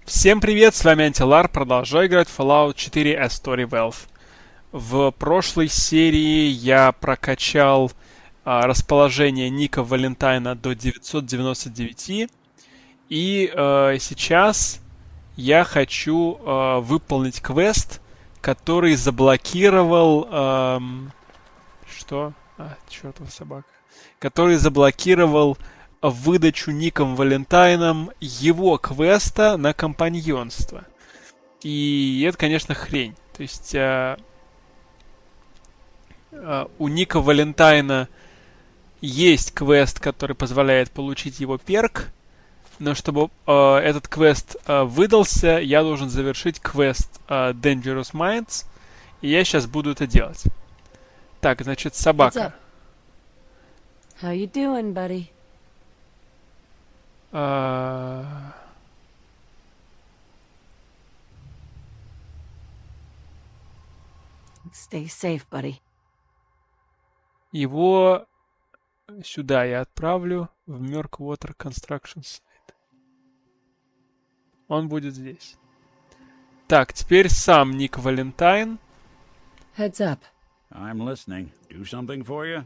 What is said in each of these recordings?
Всем привет, с вами Антилар, продолжаю играть в FO4 StoryWealth. В прошлой серии я прокачал расположение ника Валентайна до 999, и сейчас я хочу выполнить квест, который заблокировал... что? Чёртова собака. Который заблокировал выдачу ником Валентайном его квеста на компаньонство. И это, конечно, хрень. То есть у ника Валентайна есть квест, который позволяет получить его перк, но чтобы этот квест выдался, я должен завершить квест Dangerous Minds, и я сейчас буду это делать. Так, значит, собака. How you doing, buddy? Stay safe, buddy. Его сюда я отправлю, в Water Construction Site. Он будет здесь. Так, теперь сам ник Валентайн. Heads up. I'm listening. Do something for you?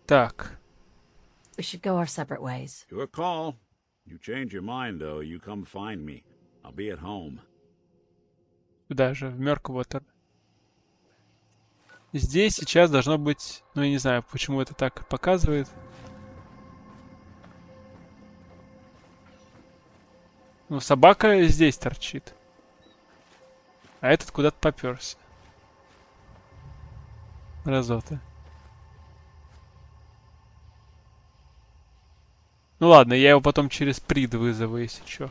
Так. We should go our separate ways. Your call. You change your mind, though, you come find me. I'll be at home. Сюда же, в Water. Здесь сейчас должно быть... Ну, я не знаю, почему это так показывает. Ну, собака здесь торчит. А этот куда-то попёрся. Разота. Ну ладно, я его потом через прид вызову, если чё.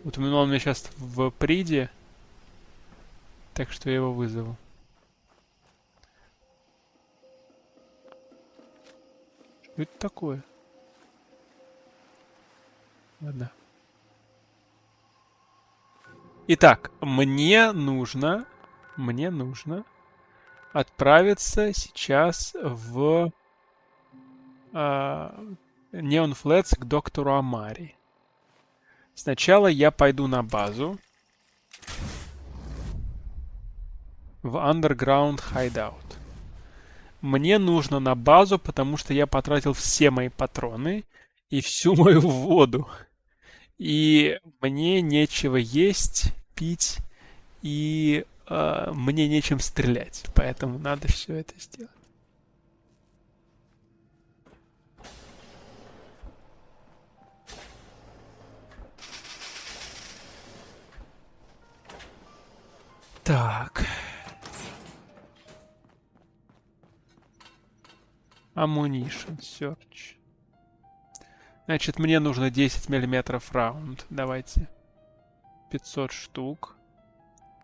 Вот он у меня сейчас в приде. Так что я его вызову. Что это такое? Ладно. Итак, мне нужно отправиться сейчас в Неон Флетс к доктору Амари. Сначала я пойду на базу в Underground Hideout. Мне нужно на базу, потому что я потратил все мои патроны и всю мою воду. И мне нечего есть, пить, и мне нечем стрелять. Поэтому надо все это сделать. Так. Ammunition Search. Значит, мне нужно 10 миллиметров раунд. Давайте. 500 штук.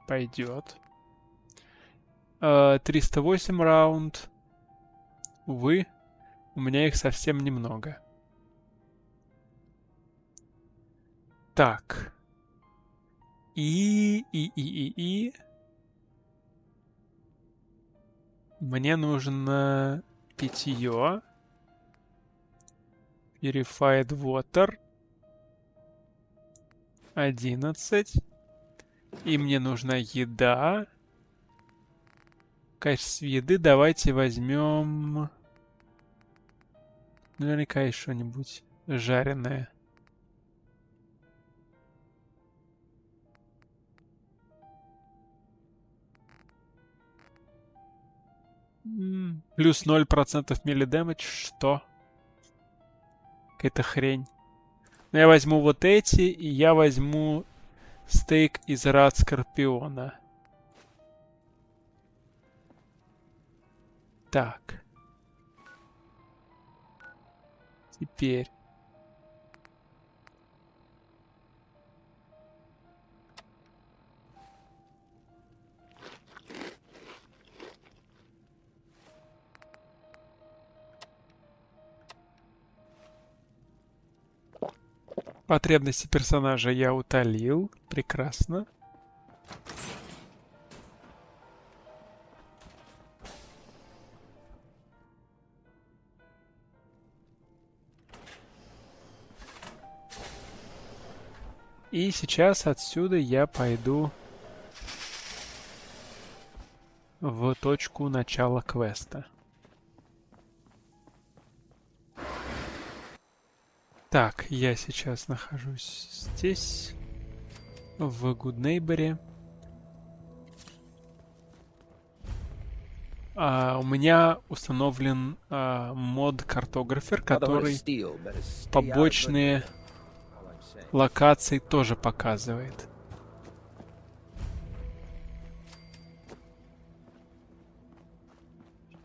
Пойдет. 308 раунд. Увы, у меня их совсем немного. Так. И. Мне нужно питье. Purified Water. 11. И мне нужна еда. В качестве еды давайте возьмем... Наверняка есть что-нибудь жареное. Плюс 0% милли дэмэдж. Что? Какая-то хрень. Но я возьму вот эти, и я возьму стейк из рад скорпиона. Так. Теперь. Потребности персонажа я утолил. Прекрасно. И сейчас отсюда я пойду в точку начала квеста. Так, я сейчас нахожусь здесь, в Good Neighbor. У меня установлен мод картографер, который побочные локации тоже показывает.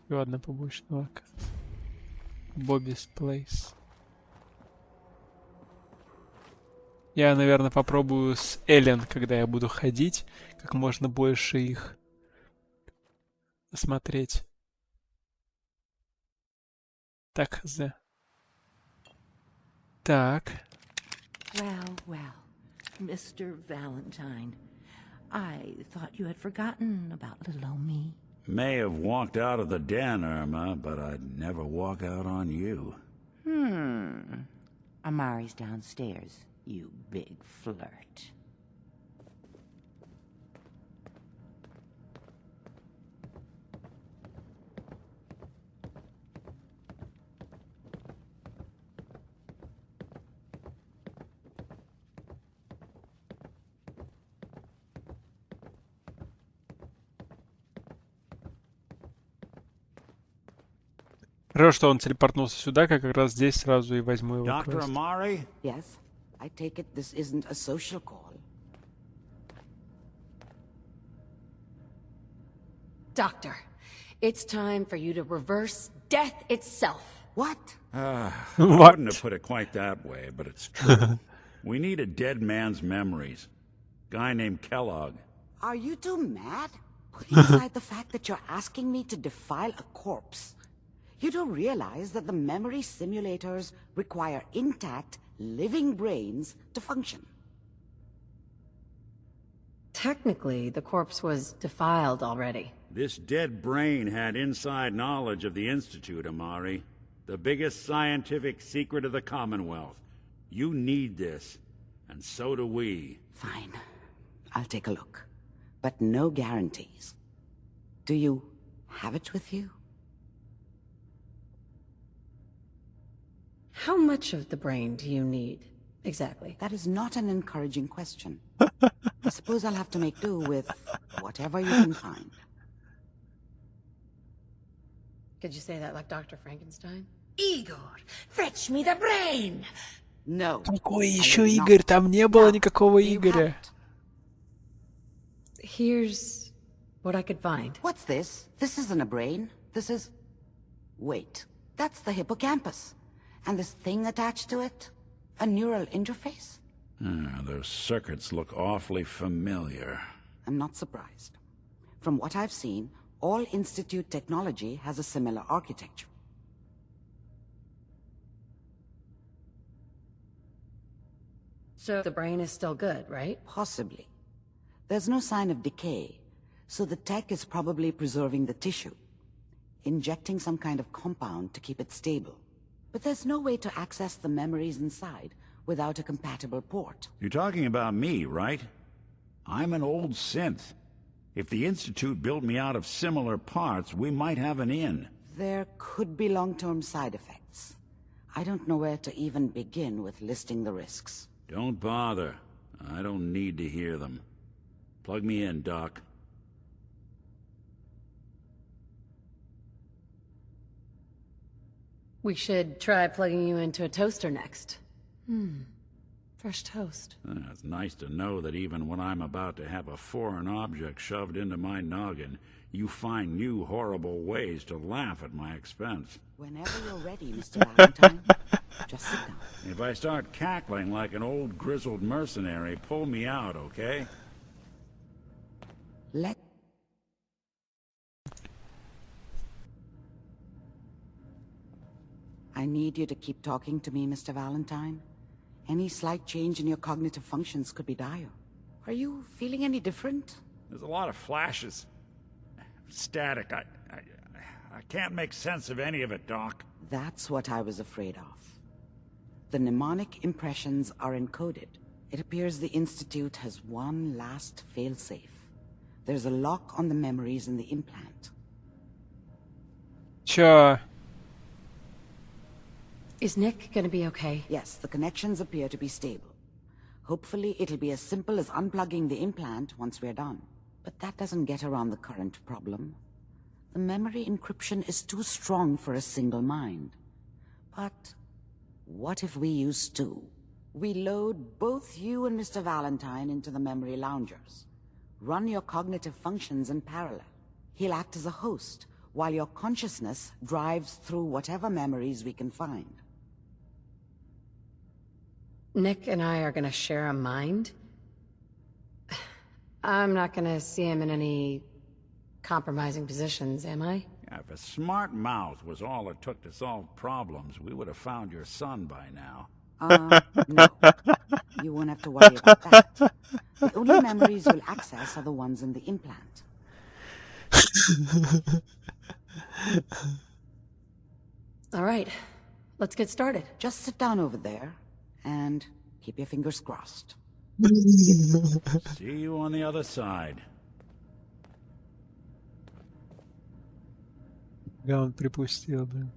Еще одна побочная локация. Bobby's Place. Я, наверное, попробую с Эллен, когда я буду ходить, как можно больше их смотреть. Так, Так. Well, Mr. Valentine. I thought you had forgotten about little old me. May have walked out of the den, Irma, but I'd never walk out on you. Amari's downstairs, you big flirt. Хорошо, что он телепортнулся сюда, как раз здесь сразу и возьму его Dr. квест. Amari? Yes? I take it this isn't a social call. Doctor, it's time for you to reverse death itself. What? I What? wouldn't have put it quite that way, but it's true. We need a dead man's memories. Guy named Kellogg. Are you two mad? Putting aside the fact that you're asking me to defile a corpse, you don't realize that the memory simulators require intact, living brains to function. Technically, the corpse was defiled already. This dead brain had inside knowledge of the Institute, Amari. The biggest scientific secret of the Commonwealth. You need this, and so do we. Fine. I'll take a look. But no guarantees. Do you have it with you? How much of the brain do you need, exactly? That is not an encouraging question. I suppose I'll have to make do with whatever you can find. Could you say that like Dr. Frankenstein? Igor, fetch me the brain! No. Какой I еще will not. Игорь? Там не было Now, никакого you Игоря. have it. Here's what I could find. What's this? This isn't a brain. This is... Wait. That's the hippocampus. And this thing attached to it? A neural interface? Those circuits look awfully familiar. I'm not surprised. From what I've seen, all Institute technology has a similar architecture. So the brain is still good, right? Possibly. There's no sign of decay, so the tech is probably preserving the tissue, injecting some kind of compound to keep it stable. But there's no way to access the memories inside without a compatible port. You're talking about me, right? I'm an old synth. If the Institute built me out of similar parts, we might have an in. There could be long-term side effects. I don't know where to even begin with listing the risks. Don't bother. I don't need to hear them. Plug me in, Doc. We should try plugging you into a toaster next. Fresh toast. It's nice to know that even when I'm about to have a foreign object shoved into my noggin, you find new horrible ways to laugh at my expense. Whenever you're ready, Mr. Valentine, just sit down. If I start cackling like an old grizzled mercenary, pull me out, okay? Let... I need you to keep talking to me, Mr. Valentine. Any slight change in your cognitive functions could be dire. Are you feeling any different? There's a lot of flashes. Static. I can't make sense of any of it, Doc. That's what I was afraid of. The mnemonic impressions are encoded, It appears the Institute has one last failsafe. There's a lock on the memories in the implant. Чё? Is Nick gonna be okay? Yes, the connections appear to be stable. Hopefully, it'll be as simple as unplugging the implant once we're done. But that doesn't get around the current problem. The memory encryption is too strong for a single mind. But what if we use two? We load both you and Mr. Valentine into the memory loungers. Run your cognitive functions in parallel. He'll act as a host, while your consciousness drives through whatever memories we can find. Nick and I are gonna share a mind? I'm not gonna see him in any compromising positions, am I? Yeah, if a smart mouth was all it took to solve problems, we would have found your son by now. No. You won't have to worry about that. The only memories you'll access are the ones in the implant. All right, let's get started. Just sit down over there and keep your fingers crossed. See you on the other side. Он припустил, да.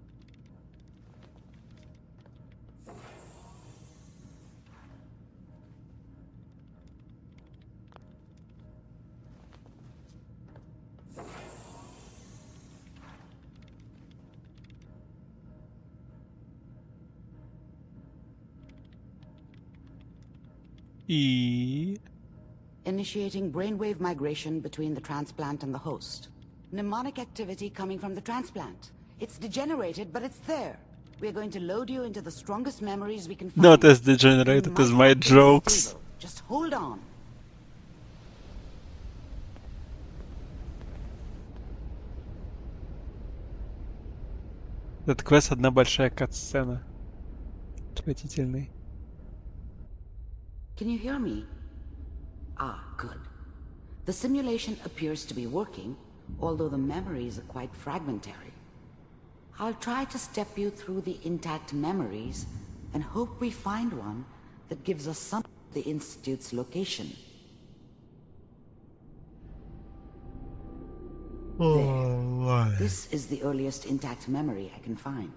И... Initiating brainwave migration between the transplant and the host. Mnemonic activity coming from the transplant. It's degenerated, but it's there. We're going to load you into the strongest memories we can find. Not as degenerated as my jokes. Just hold on. Этот квест одна большая кат-сцена. Отвратительный. Can you hear me? Ah, good. The simulation appears to be working, although the memories are quite fragmentary. I'll try to step you through the intact memories and hope we find one that gives us some of the Institute's location. There. This is the earliest intact memory I can find.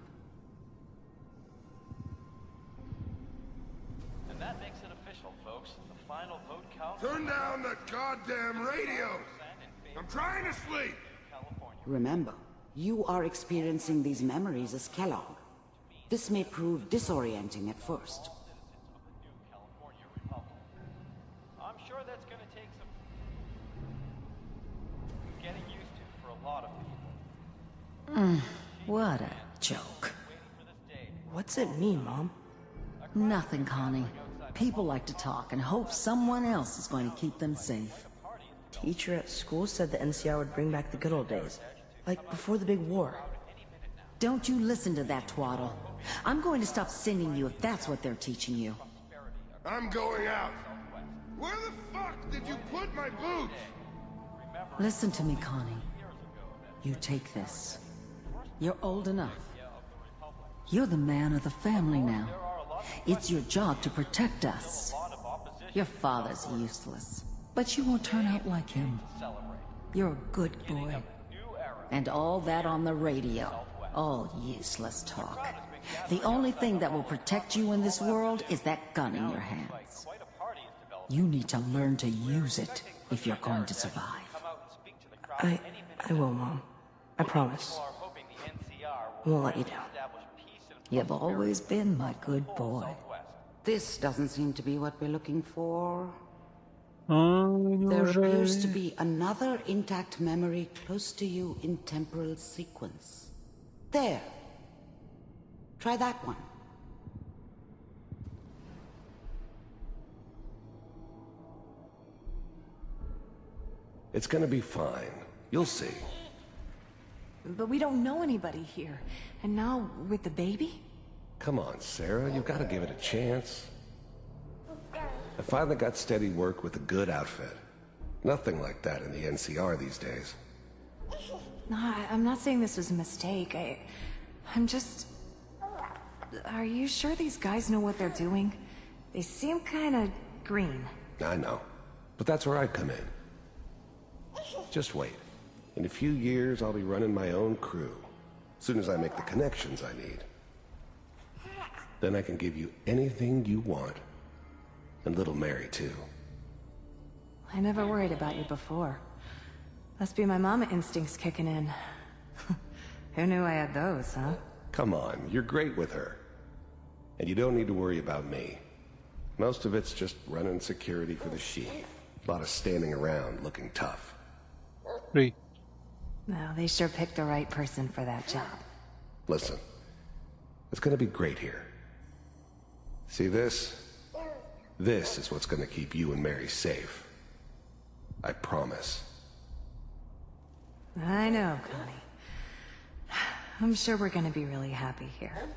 And that makes it official, folks. The final vote count. Turn down the goddamn radio! I'm trying to sleep! Remember, you are experiencing these memories as Kellogg. This may prove disorienting at first. I'm sure that's going to take some getting used to for a lot of people. What a joke. What's it mean, Mom? Nothing, Connie. People like to talk and hope someone else is going to keep them safe. Teacher at school said the NCR would bring back the good old days. Like before the big war. Don't you listen to that twaddle. I'm going to stop sending you if that's what they're teaching you. I'm going out. Where the fuck did you put my boots? Listen to me, Connie. You take this. You're old enough. You're the man of the family now. It's your job to protect us. Your father's useless, but you won't turn out like him. You're a good boy. And all that on the radio. All useless talk. The only thing that will protect you in this world is that gun in your hands. You need to learn to use it if you're going to survive. I will, Mom. I promise. I won't let you down. You've always been my good boy. This doesn't seem to be what we're looking for. А, There appears to неужели? be another intact memory close to you in temporal sequence. There. Try that one. It's gonna be fine. You'll see. But we don't know anybody here. And now, with the baby? Come on, Sarah, you've gotta give it a chance. I finally got steady work with a good outfit. Nothing like that in the NCR these days. No, I'm not saying this was a mistake. I'm just... Are you sure these guys know what they're doing? They seem kinda green. I know. But that's where I come in. Just wait. In a few years, I'll be running my own crew. As soon as I make the connections I need. Then I can give you anything you want. And little Mary, too. I never worried about you before. Must be my mama instincts kicking in. Who knew I had those, huh? Come on, you're great with her. And you don't need to worry about me. Most of it's just running security for the sheep. A lot of standing around looking tough. Three. Well, they sure picked the right person for that job. Listen, it's gonna be great here. See this? This is what's gonna keep you and Mary safe. I promise. I know, Connie. I'm sure we're gonna be really happy here.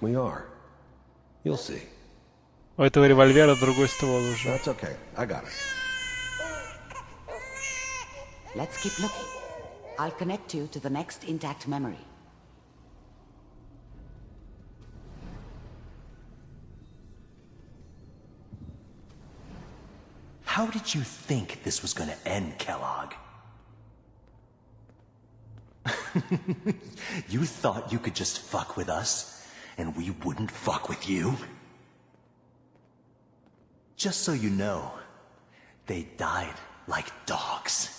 We are. You'll see. У этого револьвера другой ствол уже. That's okay. I got it. Let's keep looking. I'll connect you to the next intact memory. How did you think this was gonna end, Kellogg? You thought you could just fuck with us, and we wouldn't fuck with you? Just so you know, they died like dogs.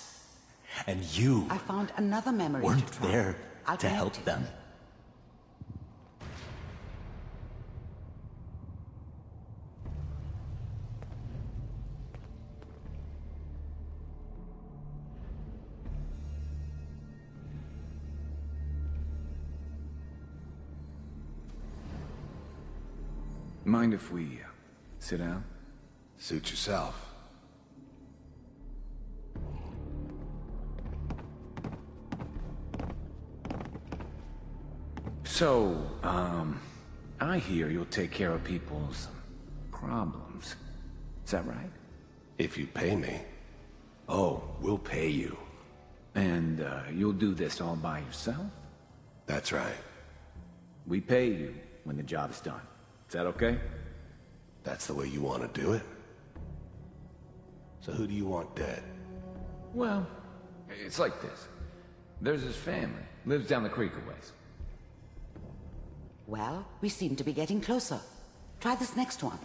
And you I found another memory weren't to try. there I'll to help connect them. Mind if we sit down? Suit yourself. So, I hear you'll take care of people's problems. Is that right? If you pay me. Oh, we'll pay you. And, you'll do this all by yourself? That's right. We pay you when the job's done. Is that okay? That's the way you want to do it? So who do you want dead? Well, it's like this. There's his family. Lives down the creek a ways. Well, we seem to be getting closer. Try this next one.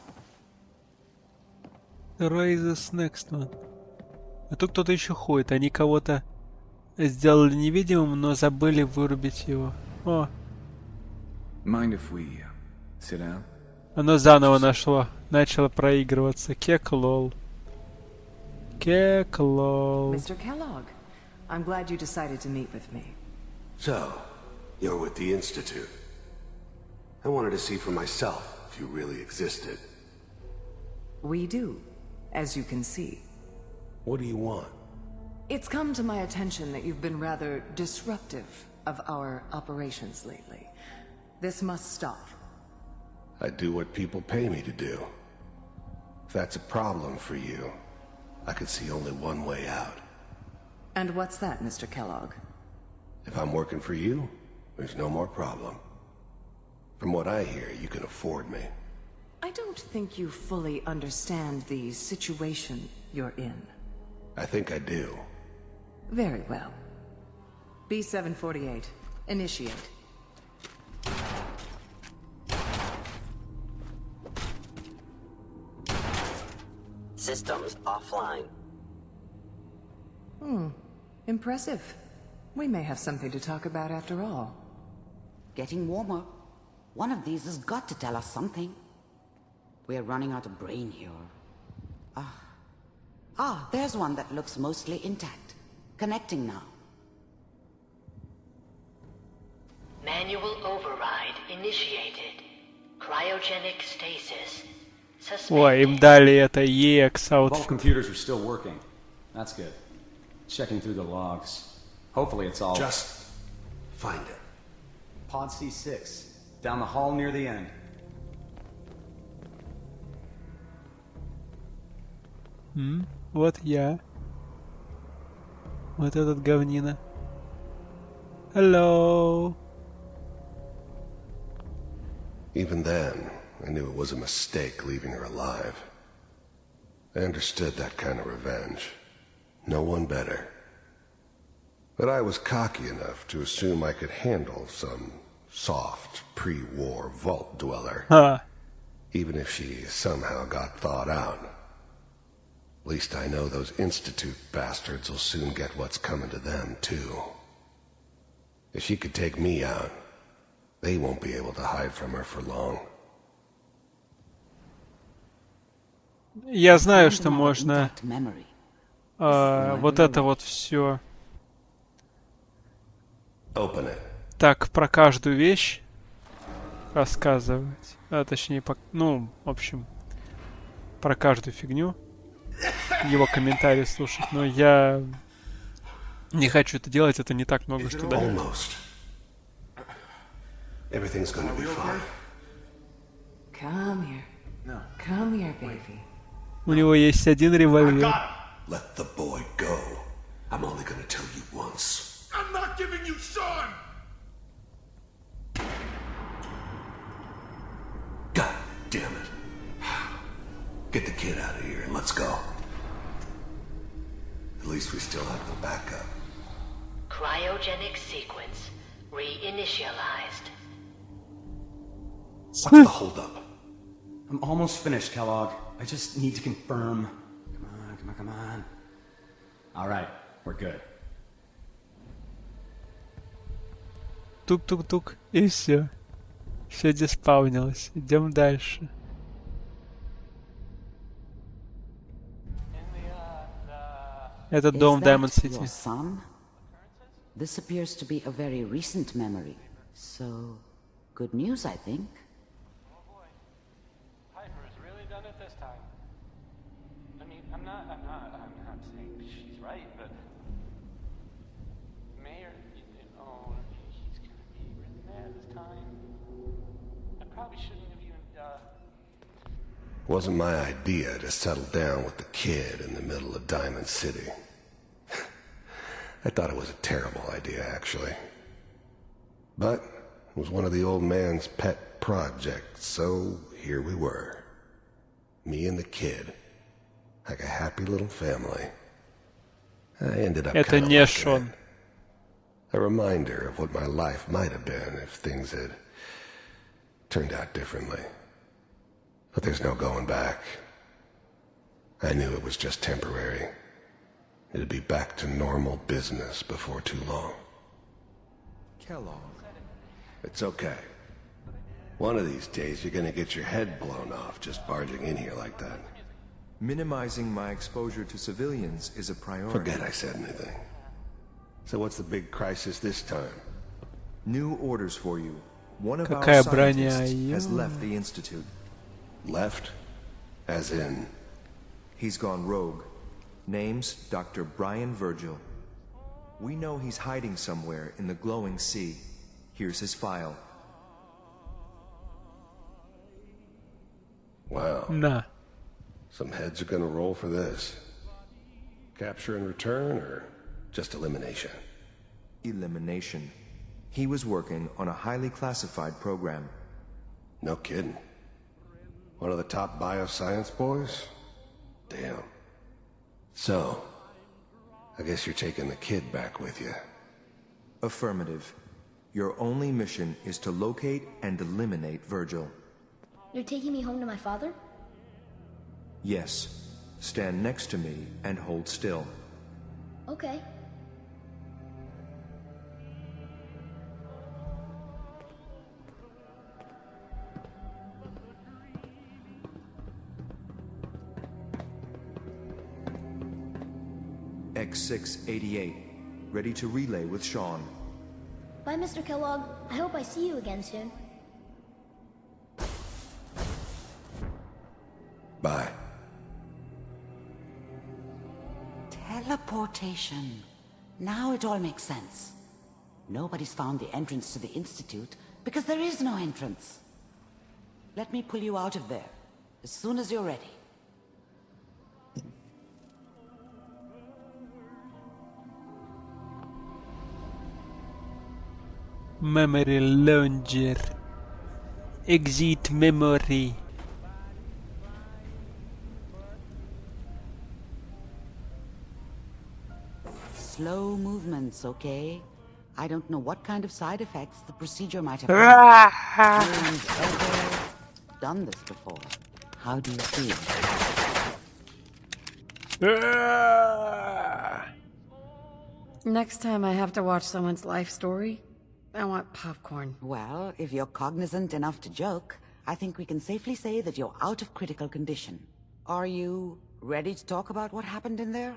Raise this next one. А тут кто-то еще ходит. Они кого-то сделали невидимым, но забыли вырубить его. О, Mind if we sit down? оно заново нашло. Начало проигрываться. Кек-лол. Кек-лол. Mr. Kellogg, I'm glad you decided to meet with me. So, you're with the Institute. I wanted to see for myself if you really existed. We do, as you can see. What do you want? It's come to my attention that you've been rather disruptive of our operations lately. This must stop. I do what people pay me to do. If that's a problem for you, I could see only one way out. And what's that, Mr. Kellogg? If I'm working for you, there's no more problem. From what I hear, you can afford me. I don't think you fully understand the situation you're in. I think I do. Very well. B-748, initiate. Systems offline. Impressive. We may have something to talk about after all. Getting warmer. One of these has got to tell us something. We're running out of brain here. There's one that looks mostly intact. Connecting now. Manual override initiated. Cryogenic stasis. Ой, им дали это EX Vault outfit. computers are still working. That's good. Checking through the logs. Hopefully it's all... Just find it. Pod C6. Down the hall near the end. Вот я. Вот этот говнина. Hello. Even then, I knew it was a mistake leaving her alive. I understood that kind of revenge. No one better. But I was cocky enough to assume I could handle some soft, pre-war vault dweller. Huh. Even if she somehow got thawed out. At least I know those Institute bastards will soon get what's coming to them, too. If she could take me out, they won't be able to hide from her for long. Я знаю, что можно вот это вот все так про каждую вещь рассказывать, точнее, ну, в общем, про каждую фигню его комментарии слушать, но я не хочу это делать, это не так много что дает. Everything's gonna be fine. Come here. No. Come here, baby. У него есть один револьвер. Let the boy go. I'm only gonna tell you once. I'm not giving you Sean! God damn it. Get the kid out of here and let's go. At least we still have the backup. Cryogenic sequence reinitialized. What's the holdup? I'm almost finished, Kellogg. I just need to confirm. Come on. All right, we're good. Тук-тук-тук, и все. Все диспаунилось. Идем дальше. Это дом Diamond City. This appears to be a very recent memory. So, good news, I think. I'm not saying she's right, but Mayor, he's gonna be written there this time. I probably shouldn't have even, Wasn't my idea to settle down with the kid in the middle of Diamond City. I thought it was a terrible idea, actually. But it was one of the old man's pet projects, so here we were. Me and the kid. Like a happy little family. I ended up Это не Шон. A reminder of what my life might have been if things had turned out differently. But there's no going back. I knew it was just temporary. It'd be back to normal business before too long. Kellogg. It's okay. One of these days you're gonna get your head blown off just barging in here like that. Minimizing my exposure to civilians is a priority. Forget I said anything. So what's the big crisis this time? New orders for you. One of our Какая броня, scientists has left the Institute. Left? As in? He's gone rogue. Name's Dr. Brian Virgil. We know he's hiding somewhere in the glowing sea. Here's his file. Wow. Nah. Some heads are gonna roll for this. Capture and return, or just elimination? Elimination. He was working on a highly classified program. No kidding. One of the top bioscience boys? Damn. So, I guess you're taking the kid back with you. Affirmative. Your only mission is to locate and eliminate Virgil. You're taking me home to my father? Yes. Stand next to me and hold still. Okay. X688. Ready to relay with Sean. Bye, Mr. Kellogg. I hope I see you again soon. Bye. Teleportation. Now it all makes sense. Nobody's found the entrance to the Institute because there is no entrance. Let me pull you out of there as soon as you're ready. Memory launcher. Exit memory. Slow movements, okay? I don't know what kind of side effects the procedure might have had. No one's ever done this before. How do you feel? Next time I have to watch someone's life story, I want popcorn. Well, if you're cognizant enough to joke, I think we can safely say that you're out of critical condition. Are you ready to talk about what happened in there?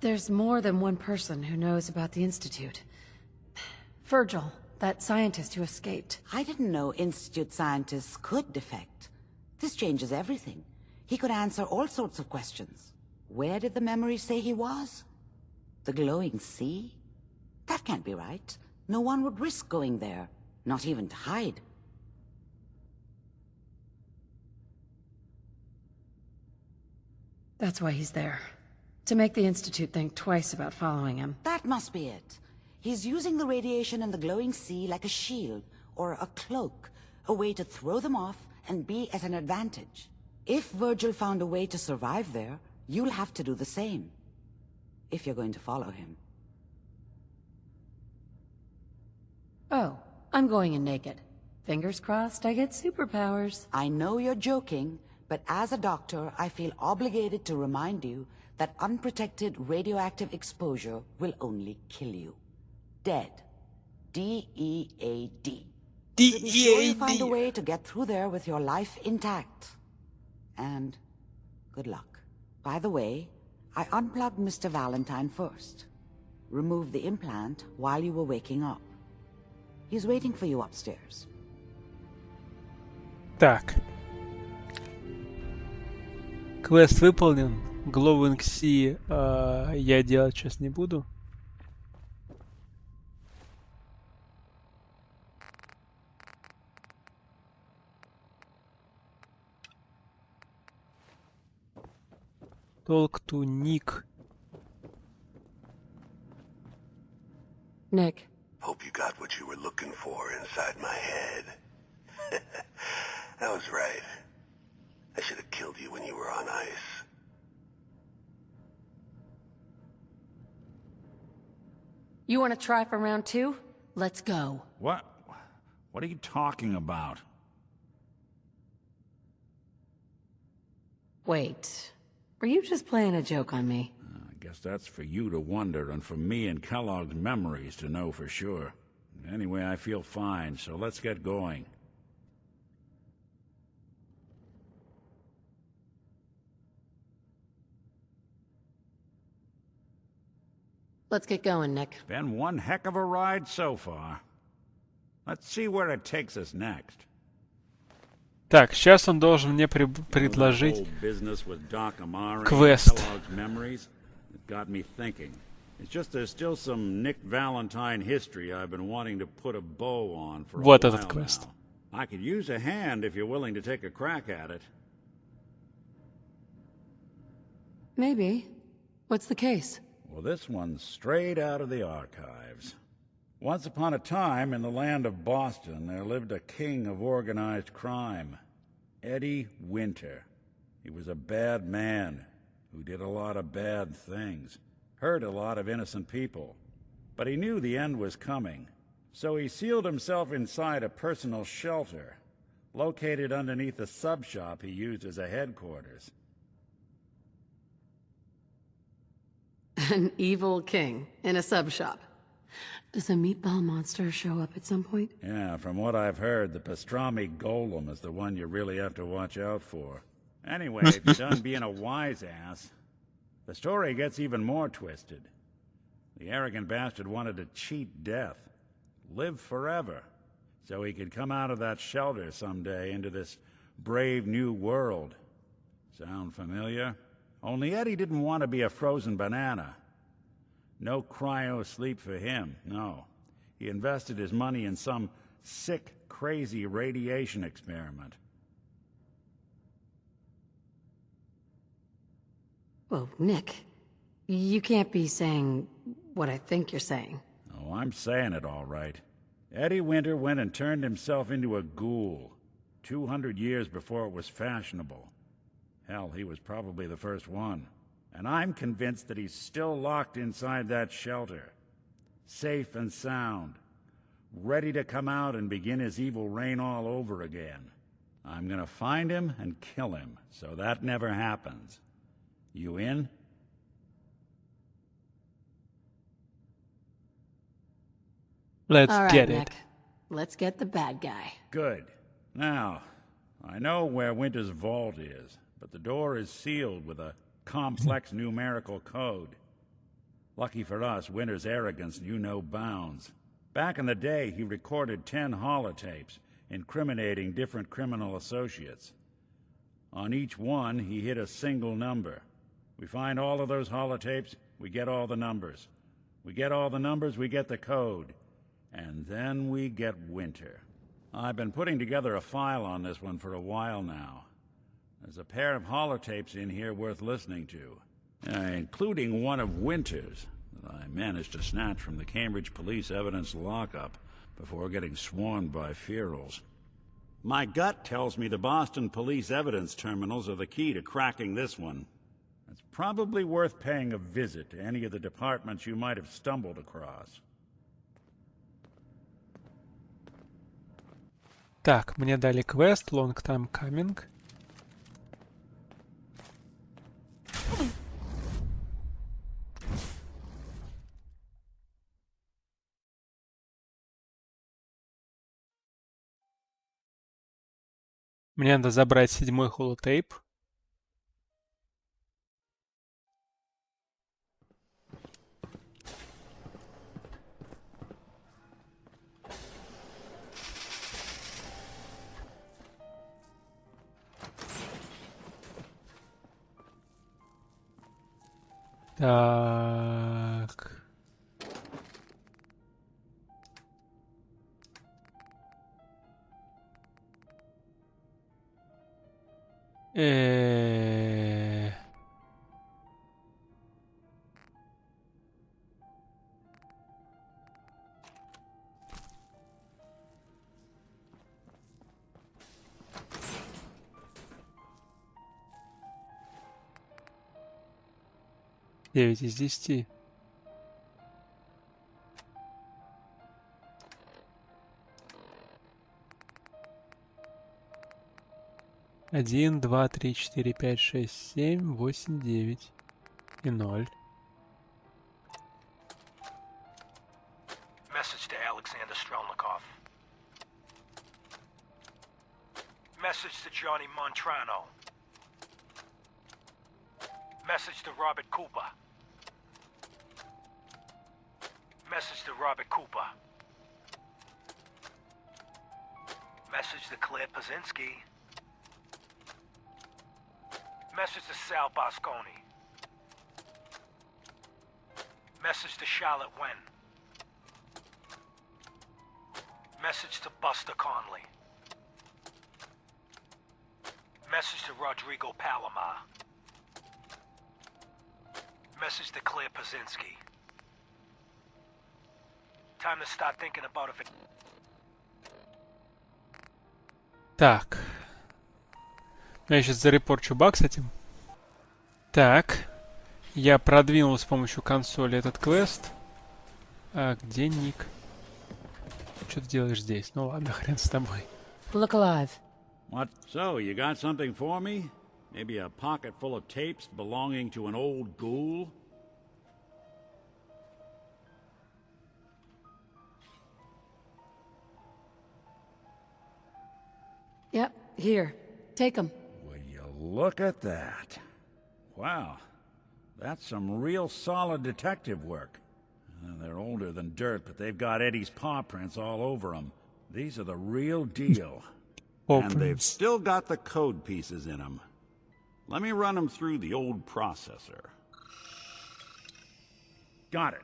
There's more than one person who knows about the Institute. Virgil, that scientist who escaped. I didn't know Institute scientists could defect. This changes everything. He could answer all sorts of questions. Where did the memory say he was? The glowing sea? That can't be right. No one would risk going there, not even to hide. That's why he's there. To make the Institute think twice about following him. That must be it. He's using the radiation in the glowing sea like a shield, or a cloak, a way to throw them off and be at an advantage. If Virgil found a way to survive there, you'll have to do the same. If you're going to follow him. Oh, I'm going in naked. Fingers crossed I get superpowers. I know you're joking, but as a doctor, I feel obligated to remind you that unprotected radioactive exposure will only kill you. Dead. D-E-A-D. D-E-A-D. Be sure you find a way to get through there with your life intact. And good luck. By the way, I unplugged Mr. Valentine first. Removed the implant while you were waking up. He's waiting for you upstairs. Так. Квест выполнен. Glowing Sea я делать сейчас не буду. Talk to Nick. Nick. Hope you got what you were looking for inside my head. That was right. I should have killed you when you were on ice. You want to try for round 2? Let's go. What? What are you talking about? Wait. Were you just playing a joke on me? I guess that's for you to wonder, and for me and Kellogg's memories to know for sure. Anyway, I feel fine, so let's get going. Let's get going, Nick. Been one heck of a ride so far. Let's see where it takes us next. Так, сейчас он должен мне предложить квест. Got me thinking. It's just there's still some Nick Valentine history I've been wanting to put a bow on for a Вот while этот квест. now. I could use a hand if you're willing to take a crack at it. Maybe. What's the case? Well, this one's straight out of the archives. Once upon a time, in the land of Boston, there lived a king of organized crime, Eddie Winter. He was a bad man who did a lot of bad things, hurt a lot of innocent people. But he knew the end was coming, so he sealed himself inside a personal shelter, located underneath a sub-shop he used as a headquarters. An evil king in a sub shop. Does a meatball monster show up at some point? Yeah, from what I've heard, the pastrami golem is the one you really have to watch out for. Anyway, if you're done being a wise ass, the story gets even more twisted. The arrogant bastard wanted to cheat death, live forever, so he could come out of that shelter someday into this brave new world. Sound familiar? Only Eddie didn't want to be a frozen banana. No cryo sleep for him, no. He invested his money in some sick, crazy radiation experiment. Well, Nick, you can't be saying what I think you're saying. Oh, I'm saying it all right. Eddie Winter went and turned himself into a ghoul 200 years before it was fashionable. Hell, he was probably the first one. And I'm convinced that he's still locked inside that shelter, safe and sound, ready to come out and begin his evil reign all over again. I'm gonna find him and kill him, so that never happens. You in? Let's All right, get Nick. it. Let's get the bad guy. Good. Now, I know where Winter's vault is, but the door is sealed with a complex numerical code. Lucky for us, Winter's arrogance knew no bounds. Back in the day, he recorded 10 holotapes, incriminating different criminal associates. On each one, he hit a single number. We find all of those holotapes, we get all the numbers. We get all the numbers, we get the code. And then we get Winter. I've been putting together a file on this one for a while now. There's a pair of holotapes in here worth listening to, including one of Winter's that I managed to snatch from the Cambridge police evidence lockup before getting swarmed by ferals. My gut tells me the Boston police evidence terminals are the key to cracking this one. It's probably worth paying a visit to any of the departments you might have stumbled across. Так, мне дали квест Long Time Coming. Мне надо забрать 7-й холотейп. Так. Девять из 10. Один, два, три, четыре, пять, шесть, семь, восемь, девять и 0. Message to Alexander Strelnikov. Message to Johnny Montrano. Message to Robert Cooper. Message to Robert Cooper. Message to Claire Pazinski. Message to Sal Bosconi. Message to Charlotte Wen. Message to Buster Conley. Message to Rodrigo Palomar. Message to Claire Pazinski. Time to start thinking about if it... Так. Я сейчас зарепорчу баг с этим. Так. Я продвинул с помощью консоли этот квест. А где Ник? Что ты делаешь здесь? Ну ладно, хрен с тобой. Look alive. What? So, you got something for me? Maybe a pocket full of tapes belonging to an old ghoul? Yep, here. Take them. Will you look at that? Wow, that's some real solid detective work. They're older than dirt, but they've got Eddie's paw prints all over them. These are the real deal. And they've still got the code pieces in them. Let me run them through the old processor. Got it.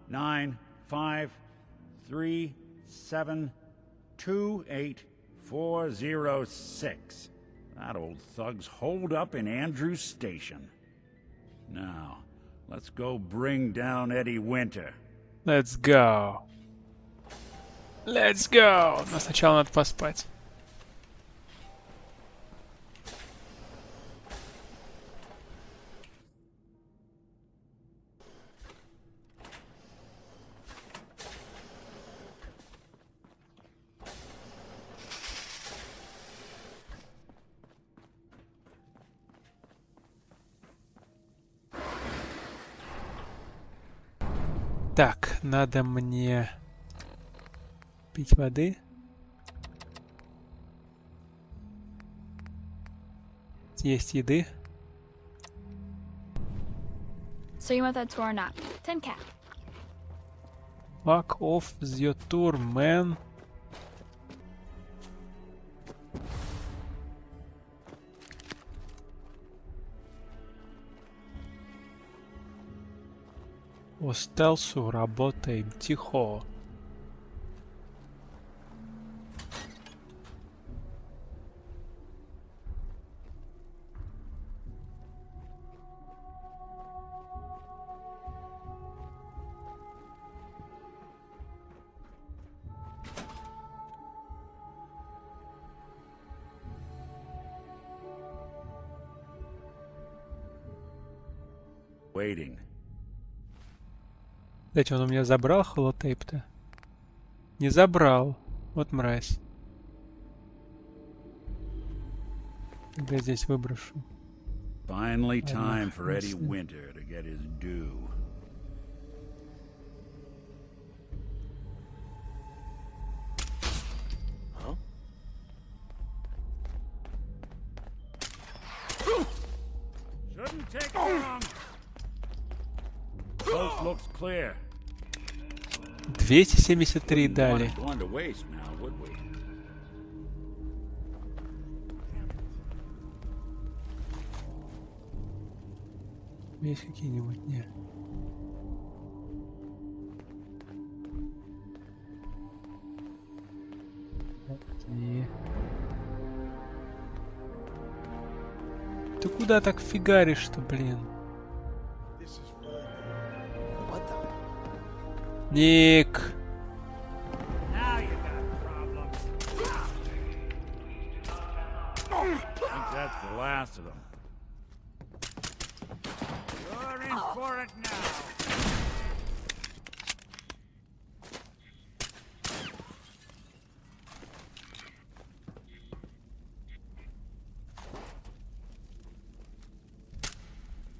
19553728406. That old thug's holed up in Andrews Station. Now, let's go bring down Eddie Winter. Let's go. Let's go! Но сначала надо поспать. Так, надо мне пить воды. Есть еды. So you want that tour or not? 10 cap. Fuck off with your tour, man. По стелсу работаем тихо. Waiting. Кстати, он у меня забрал холотейп-то? Не забрал. Вот мразь. Когда я здесь выброшу. Finally time for Eddie Winter to get his due. Huh? Shouldn't take long. Coast looks clear. 273 дали. Going to waste now, would we? Есть какие-нибудь? Нет. Окей. Ты куда так фигаришь-то, блин? Ник! Now you got a problem. I think that's the last of them. You're in for it now.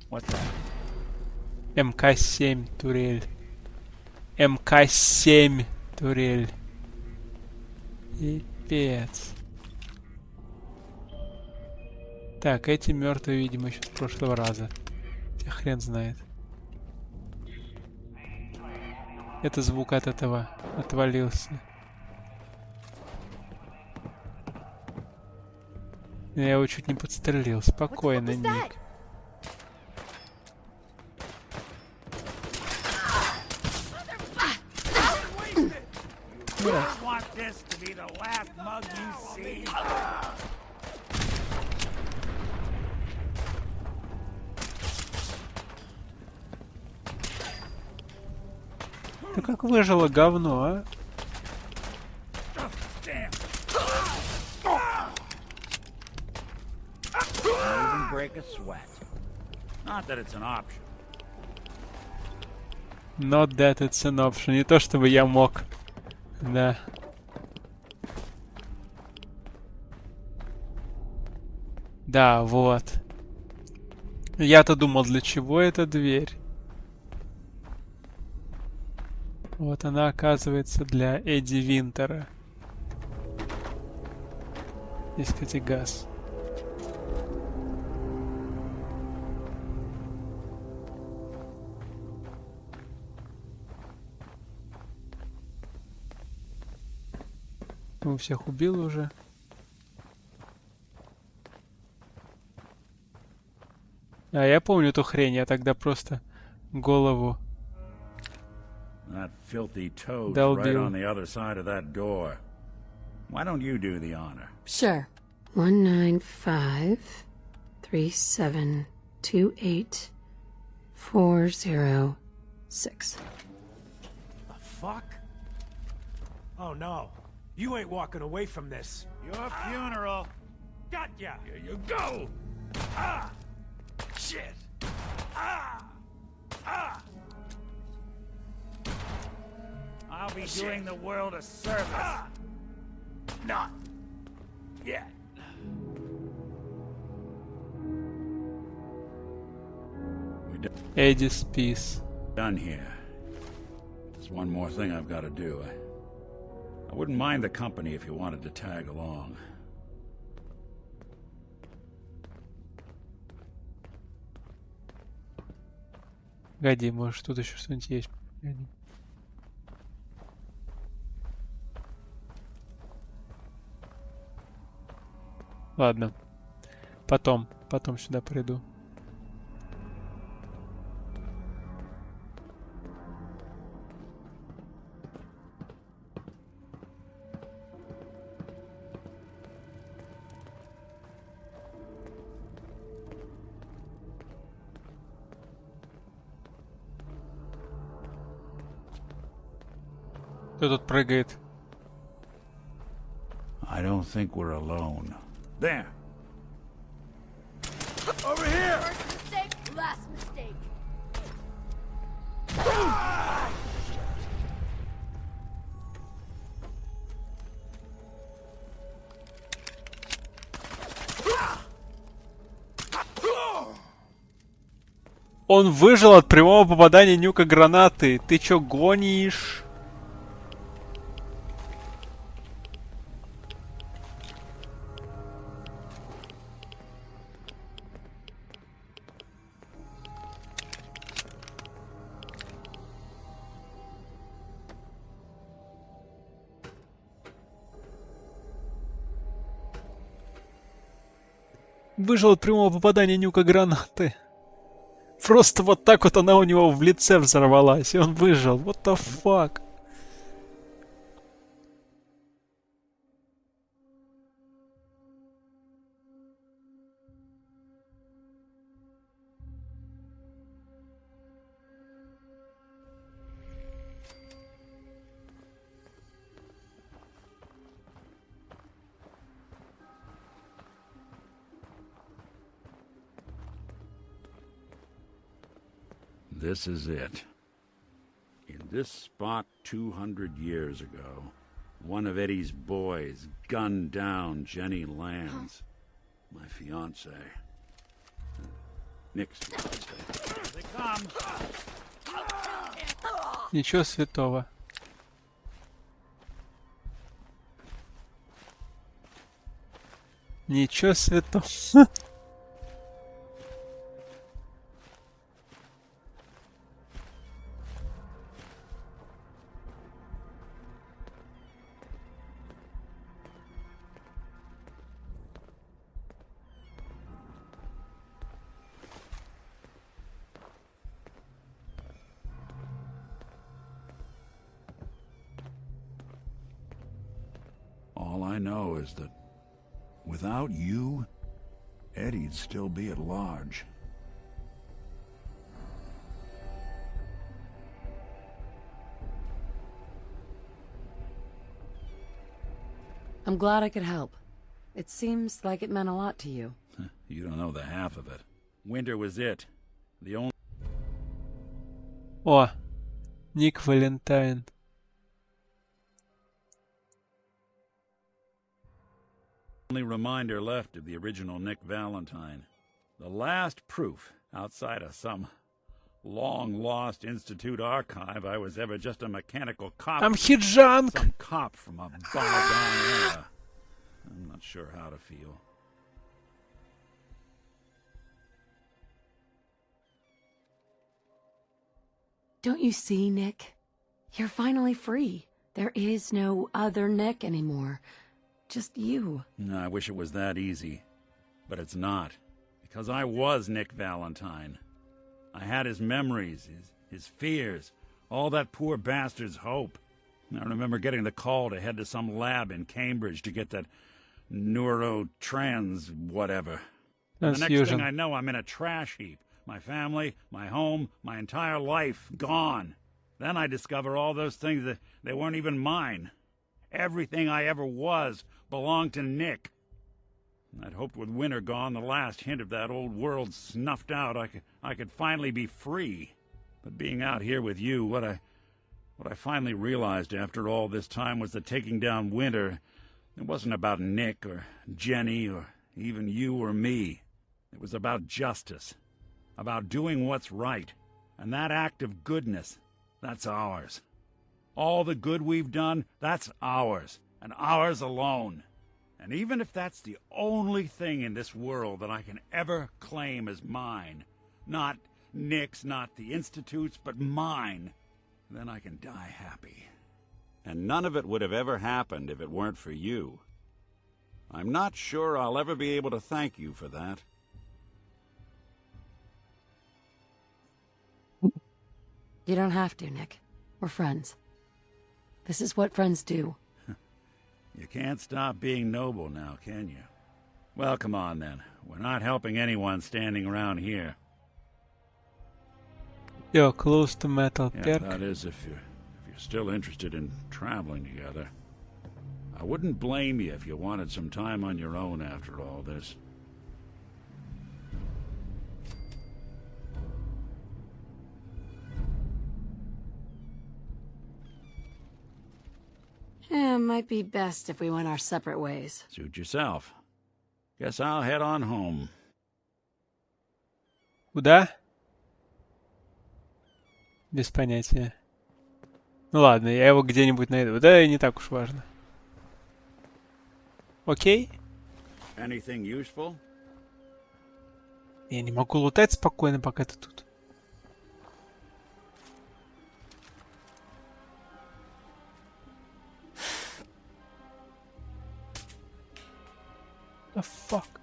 What's that? МК-7 турель. МК-7 турель. Пипец. Так, эти мертвые, видимо, еще с прошлого раза. Хотя хрен знает. Это звук от этого отвалился. Я его чуть не подстрелил. Спокойно, Ник. You want this to be the last mug you see? Ты как выжило говно, а? Even break a sweat. Not that it's an option. Not that it's an option. Не то чтобы я мог. Да. Да, вот. Я-то думал, для чего эта дверь? Вот она, оказывается, для Эдди Винтера. Здесь, кстати, газ. Ну, всех убил уже. А я помню эту хрень, я тогда просто голову That filthy toad's долбил. right on the other side of that door. Why don't you do the honor? Sure. 19537284006. The fuck? Oh no. You ain't walking away from this. Your funeral. Got ya! Here you go! Ah! Shit! Ah! Ah! I'll be doing the world a service. Ah! Not yet. Эдdi's piece. Done here. There's one more thing I've got to do. I wouldn't mind the company if you wanted to tag along. Погоди, может тут еще что-нибудь есть. Погоди. Ладно. Потом сюда приду. Кто тут прыгает? I don't think we're alone. There. Over here. First mistake, last mistake. Он выжил от прямого попадания нюка гранаты. Ты чё гонишь? Выжил от прямого попадания нюка гранаты. Просто вот так вот она у него в лице взорвалась, и он выжил. What the fuck? This is it. In this spot 200 years ago, one of Eddie's boys gunned down Jenny Lands, my fiance. Nick's fiance. They come! Ничего святого. Ничего святого. All I know is that without you, Eddie'd still be at large. I'm glad I could help. It seems like it meant a lot to you. You don't know the half of it. Winter was it. The only О, Ник Валентайн. reminder left of the original Nick Valentine. The last proof, outside of some long-lost Institute archive, I was ever just a mechanical cop. I'm Hijunk! Some cop from a bygone era. I'm not sure how to feel. Don't you see, Nick? You're finally free. There is no other Nick anymore. Just you. No, I wish it was that easy. But it's not. Because I was Nick Valentine. I had his memories, his fears, all that poor bastard's hope. I remember getting the call to head to some lab in Cambridge to get that neurotrans whatever. And the next thing I know, I'm in a trash heap. My family, my home, my entire life gone. Then I discover all those things that they weren't even mine. Everything I ever was belonged to Nick. I'd hoped with winter gone, the last hint of that old world snuffed out, I could finally be free. But being out here with you, what I finally realized after all this time was that taking down Winter, it wasn't about Nick or Jenny or even you or me. It was about justice, about doing what's right. And that act of goodness, that's ours. All the good we've done, that's ours, and ours alone. And even if that's the only thing in this world that I can ever claim as mine, not Nick's, not the Institute's, but mine, then I can die happy. And none of it would have ever happened if it weren't for you. I'm not sure I'll ever be able to thank you for that. You don't have to, Nick. We're friends. This is what friends do. You can't stop being noble now, can you? Well, come on then. We're not helping anyone standing around here. Yo, close to metal Yeah, perk. that is if you're still interested in traveling together. I wouldn't blame you if you wanted some time on your own after all this. It might be best if we went our separate ways. Suit yourself. Guess I'll head on home. Куда? Без понятия. Ну ладно, я его где-нибудь найду. Да и не так уж важно. Окей? Anything useful? Я не могу лутать спокойно, пока ты тут. The fuck?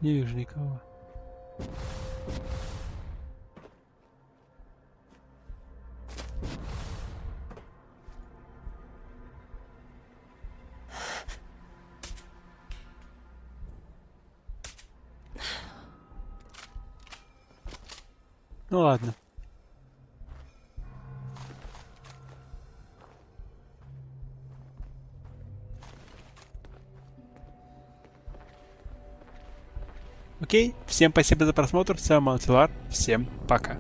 Не вижу никого. Ну ладно. Окей, всем спасибо за просмотр, с вами был Антилар, всем пока.